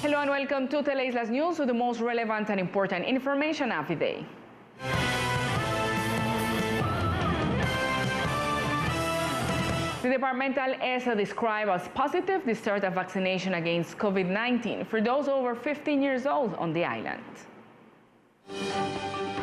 Hello and welcome to Teleislas News with the most relevant and important information of the day. The departmental ESA described as positive the start of vaccination against COVID-19 for those over 15 years old on the island.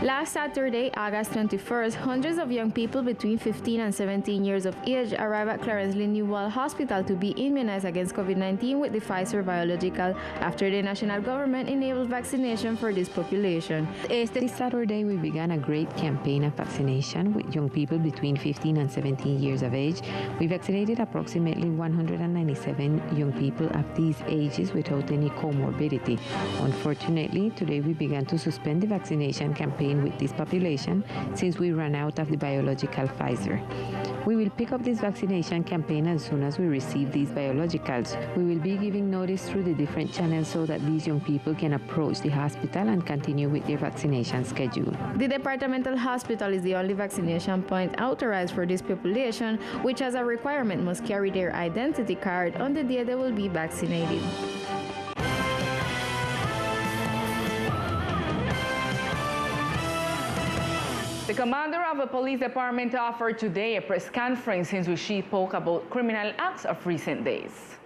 Last Saturday, August 21st, hundreds of young people between 15 and 17 years of age arrived at Clarence Newell Hospital to be immunized against COVID-19 with the Pfizer biological after the national government enabled vaccination for this population. This Saturday, we began a great campaign of vaccination with young people between 15 and 17 years of age. We vaccinated approximately 197 young people of these ages without any comorbidity. Unfortunately, today we began to suspend the vaccination campaign with this population since we ran out of the biological Pfizer. We will pick up this vaccination campaign as soon as we receive these biologicals. We will be giving notice through the different channels so that these young people can approach the hospital and continue with their vaccination schedule. The departmental hospital is the only vaccination point authorized for this population, which as a requirement must carry their identity card on the day they will be vaccinated. The commander of the police department offered today a press conference in which she spoke about criminal acts of recent days.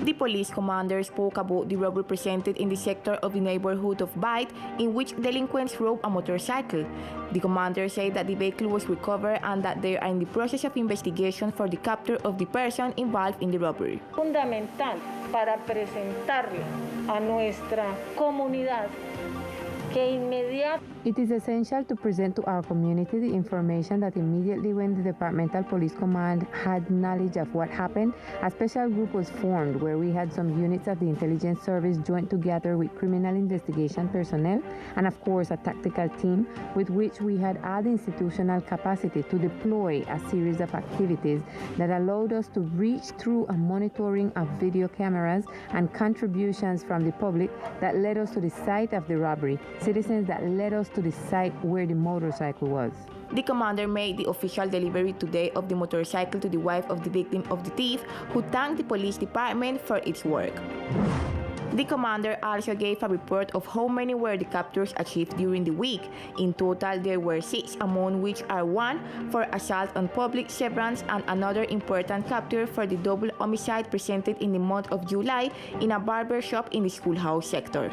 The police commander spoke about the robbery presented in the sector of the neighborhood of Bight, in which delinquents robbed a motorcycle. The commander said that the vehicle was recovered and that they are in the process of investigation for the capture of the person involved in the robbery. Fundamental para presentarle a nuestra comunidad que inmediatamente. It is essential to present to our community the information that immediately when the Departmental Police Command had knowledge of what happened, a special group was formed where we had some units of the intelligence service joined together with criminal investigation personnel and of course a tactical team with which we had added institutional capacity to deploy a series of activities that allowed us to reach through a monitoring of video cameras and contributions from the public that led us to the site of the robbery, citizens that led us to the site where the motorcycle was. The commander made the official delivery today of the motorcycle to the wife of the victim of the thief, who thanked the police department for its work. The commander also gave a report of how many were the captures achieved during the week. In total, there were 6, among which are 1 for assault on public servants and another important capture for the double homicide presented in the month of July in a barber shop in the schoolhouse sector.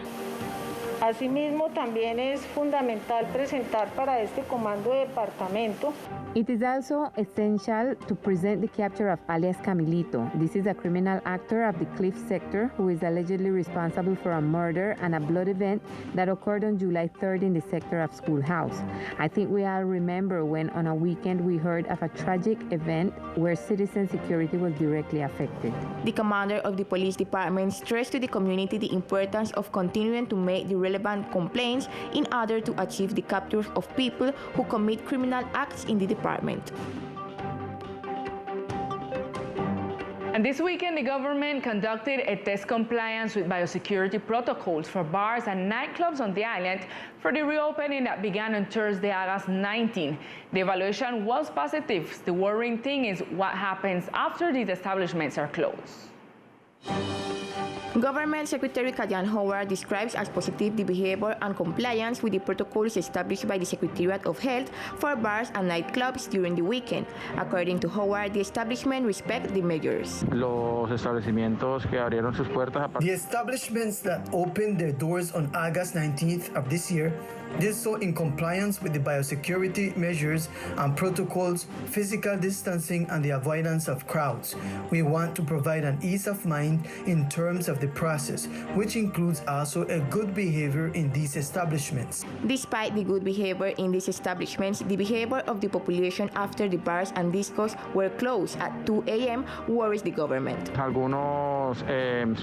Asimismo, también es fundamental presentar para este comando de departamento. It is also essential to present the capture of alias Camilito. This is a criminal actor of the Cliff sector who is allegedly responsible for a murder and a blood event that occurred on July 3rd in the sector of Schoolhouse. I think we all remember when on a weekend we heard of a tragic event where citizen security was directly affected. The commander of the police department stressed to the community the importance of continuing to make the relevant complaints in order to achieve the capture of people who commit criminal acts in the department. And this weekend, the government conducted a test compliance with biosecurity protocols for bars and nightclubs on the island for the reopening that began on Thursday, August 19. The evaluation was positive. The worrying thing is what happens after these establishments are closed. Government Secretary Kajan Howard describes as positive the behavior and compliance with the protocols established by the Secretariat of Health for bars and nightclubs during the weekend. According to Howard, the establishment respect the measures. Los establecimientos que abrieron sus puertas The establishments that opened their doors on August 19th of this year did so in compliance with the biosecurity measures and protocols, physical distancing, and the avoidance of crowds. We want to provide an ease of mind in terms of the process, which includes also a good behavior in these establishments. Despite the good behavior in these establishments, the behavior of the population after the bars and discos were closed at 2 a.m. worries the government. Algunos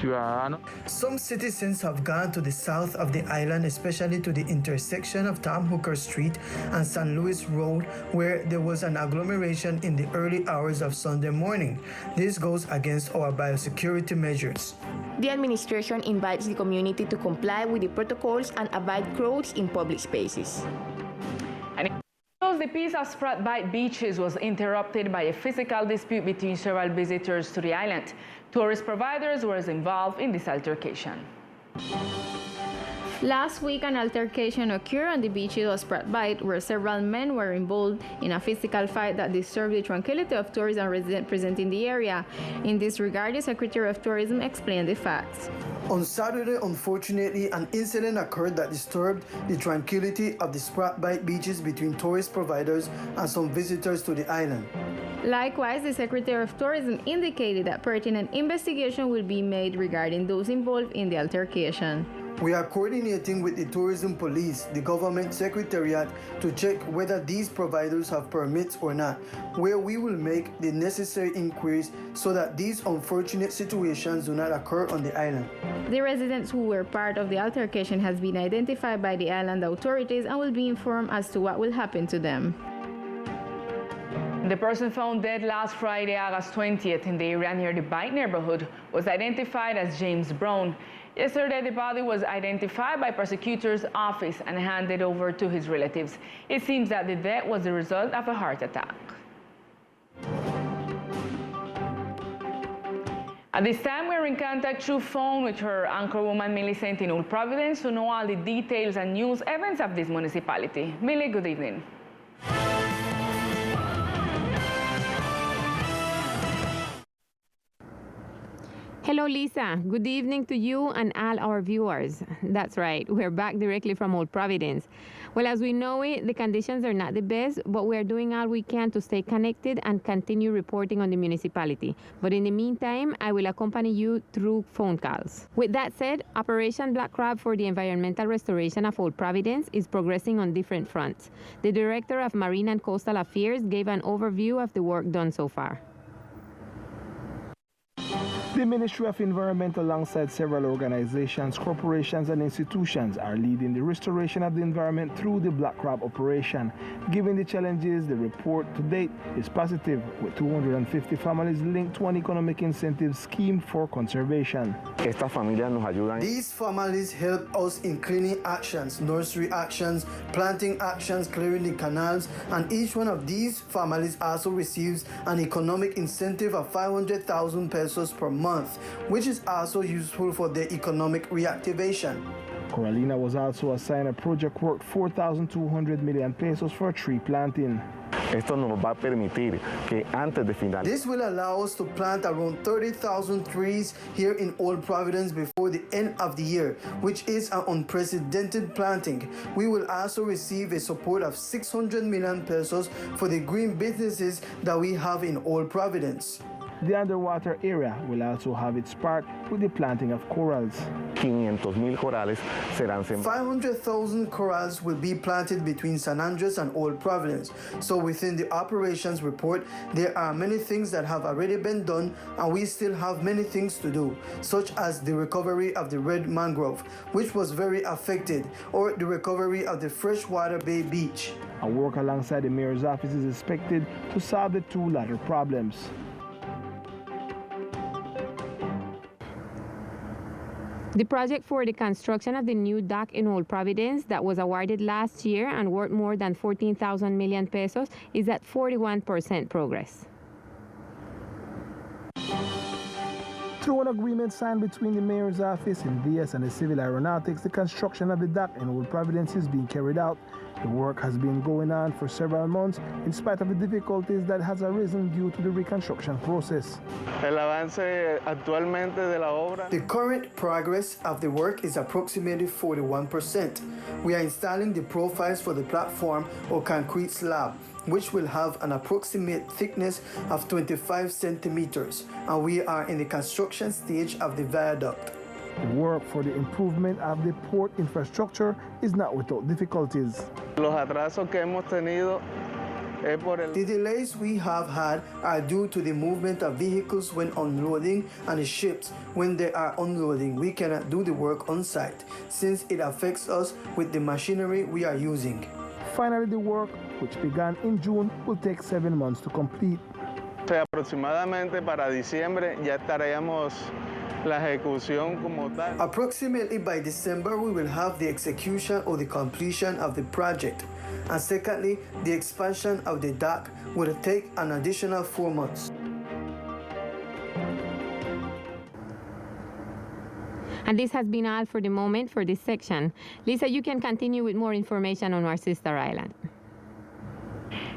ciudadanos. Some citizens have gone to the south of the island, especially to the intersection of Tom Hooker Street and St. Louis Road, where there was an agglomeration in the early hours of Sunday morning. This goes against our biosecurity measures. The administration invites the community to comply with the protocols and avoid crowds in public spaces. And the peace of Spratt Bight beaches was interrupted by a physical dispute between several visitors to the island. Tourist providers were involved in this altercation. Last week, an altercation occurred on the beaches of Spratt Bight, where several men were involved in a physical fight that disturbed the tranquility of tourists and residents present in the area. In this regard, the Secretary of Tourism explained the facts. On Saturday, unfortunately, an incident occurred that disturbed the tranquility of the Spratt Bight beaches between tourist providers and some visitors to the island. Likewise, the Secretary of Tourism indicated that pertinent investigation will be made regarding those involved in the altercation. We are coordinating with the Tourism Police, the Government Secretariat, to check whether these providers have permits or not, where we will make the necessary inquiries so that these unfortunate situations do not occur on the island. The residents who were part of the altercation has been identified by the island authorities and will be informed as to what will happen to them. The person found dead last Friday, August 20th, in the area near the Bight neighborhood was identified as James Brown. Yesterday, the body was identified by prosecutor's office and handed over to his relatives. It seems that the death was the result of a heart attack. At this time, we're in contact through phone with her anchorwoman, Millicent in Old Providence, to know all the details and news events of this municipality. Millie, good evening. Hello, Lisa. Good evening to you and all our viewers. That's right, we're back directly from Old Providence. Well, as we know it, the conditions are not the best, but we're doing all we can to stay connected and continue reporting on the municipality. But in the meantime, I will accompany you through phone calls. With that said, Operation Black Crab for the environmental restoration of Old Providence is progressing on different fronts. The Director of Marine and Coastal Affairs gave an overview of the work done so far. The Ministry of Environment, alongside several organizations, corporations, and institutions, are leading the restoration of the environment through the Black Crab operation. Given the challenges, the report to date is positive, with 250 families linked to an economic incentive scheme for conservation. These families help us in cleaning actions, nursery actions, planting actions, clearing the canals, and each one of these families also receives an economic incentive of 500,000 pesos per month, which is also useful for their economic reactivation. Coralina was also assigned a project worth 4,200 million pesos for tree planting. This will allow us to plant around 30,000 trees here in Old Providence before the end of the year, which is an unprecedented planting. We will also receive a support of 600 million pesos for the green businesses that we have in Old Providence. The underwater area will also have its part with the planting of corals. 500,000 corals will be planted between San Andres and Old Providence. So within the operations report, there are many things that have already been done, and we still have many things to do, such as the recovery of the red mangrove, which was very affected, or the recovery of the freshwater bay beach. A work alongside the mayor's office is expected to solve the two latter problems. The project for the construction of the new dock in Old Providence that was awarded last year and worth more than 14,000 million pesos is at 41% progress. Through an agreement signed between the mayor's office, NVS, and the Civil Aeronautics, the construction of the dock in Old Providence is being carried out. The work has been going on for several months in spite of the difficulties that has arisen due to the reconstruction process. The current progress of the work is approximately 41%. We are installing the profiles for the platform or concrete slab, which will have an approximate thickness of 25 centimeters, and we are in the construction stage of the viaduct. The work for the improvement of the port infrastructure is not without difficulties. The delays we have had are due to the movement of vehicles when unloading and the ships when they are unloading. We cannot do the work on site since it affects us with the machinery we are using. Finally, the work, which began in June, will take 7 months to complete. Aproximadamente para diciembre ya estaríamos la ejecución como tal. Approximately by December, we will have the execution or the completion of the project. And secondly, the expansion of the dock will take an additional 4 months. And this has been all for the moment for this section. Lisa, you can continue with more information on our sister island.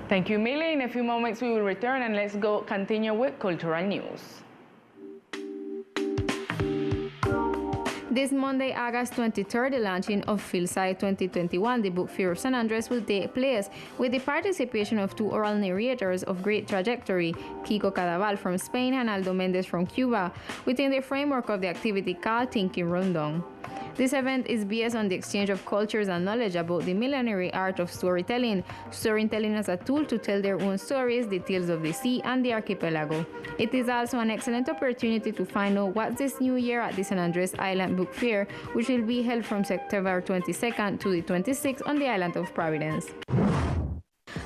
Thank you, Millie. In a few moments, we will return and let's go continue with cultural news. This Monday, August 23rd, the launching of Freestyle 2021, the book fair of San Andres, will take place with the participation of 2 oral narrators of great trajectory, Kiko Cadaval from Spain and Aldo Mendez from Cuba, within the framework of the activity called Thinking Rondon. This event is based on the exchange of cultures and knowledge about the millenary art of storytelling as a tool to tell their own stories, the tales of the sea and the archipelago. It is also an excellent opportunity to find out what's this new year at the San Andres Island Book Fair, which will be held from September 22nd to the 26th on the island of Providence.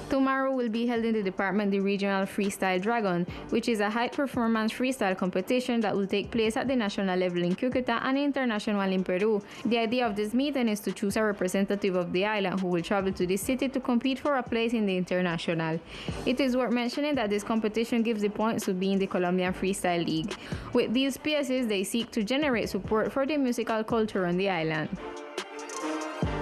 Tomorrow will be held in the department the regional Freestyle Dragon, which is a high-performance freestyle competition that will take place at the national level in Cúcuta and international in Peru. The idea of this meeting is to choose a representative of the island who will travel to this city to compete for a place in the international. It is worth mentioning that this competition gives the points to be in the Colombian Freestyle League. With these pieces, they seek to generate support for the musical culture on the island.